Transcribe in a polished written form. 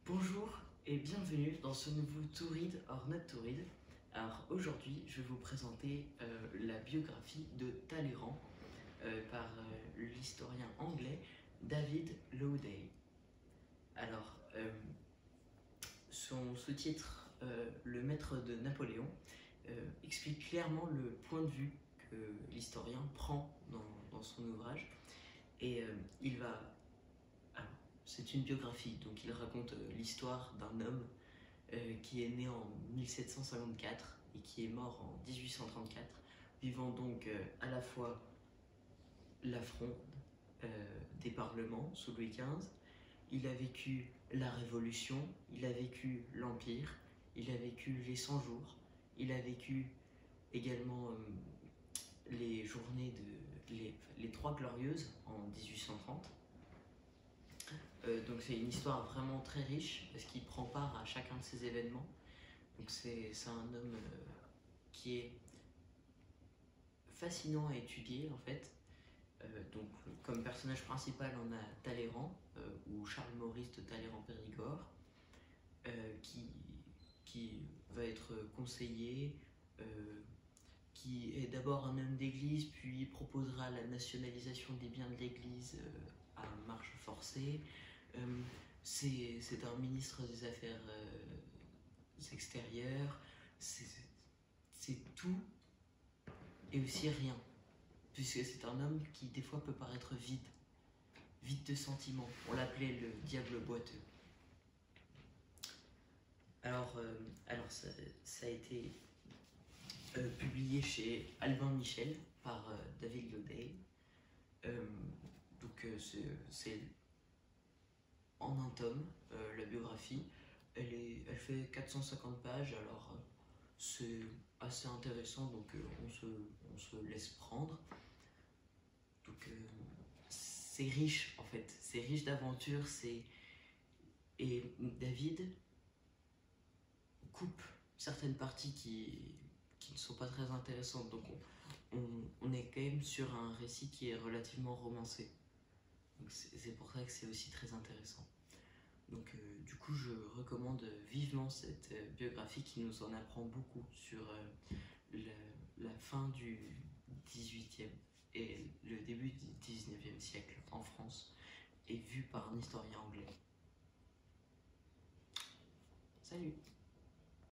Bonjour et bienvenue dans ce nouveau To Read or Not To Read. Alors aujourd'hui, je vais vous présenter la biographie de Talleyrand par l'historien anglais David Lowday. Alors, son sous-titre, Le Maître de Napoléon, explique clairement le point de vue que l'historien prend dans son ouvrage et il va... C'est une biographie, donc il raconte l'histoire d'un homme qui est né en 1754 et qui est mort en 1834, vivant donc à la fois la fronde des parlements sous Louis XV, il a vécu la Révolution, il a vécu l'Empire, il a vécu les 100 jours, il a vécu également les journées les Trois Glorieuses en 1830. Donc c'est une histoire vraiment très riche parce qu'il prend part à chacun de ces événements. Donc c'est un homme qui est fascinant à étudier en fait. Donc comme personnage principal on a Talleyrand ou Charles Maurice de Talleyrand-Périgord qui va être conseiller, qui est d'abord un homme d'église puis proposera la nationalisation des biens de l'église à marche forcée. C'est un ministre des Affaires extérieures, c'est tout et aussi rien, puisque c'est un homme qui des fois peut paraître vide de sentiments. On l'appelait le diable boiteux. Alors ça a été publié chez Albin Michel par David Lowday. Donc c'est en un tome, la biographie. Elle fait 450 pages, alors c'est assez intéressant, donc on se laisse prendre. Donc c'est riche en fait, c'est riche d'aventures, et David coupe certaines parties qui ne sont pas très intéressantes, donc on est quand même sur un récit qui est relativement romancé. C'est pour ça que c'est aussi très intéressant. Donc du coup je recommande vivement cette biographie qui nous en apprend beaucoup sur la fin du 18e et le début du 19e siècle en France, et vue par un historien anglais. Salut!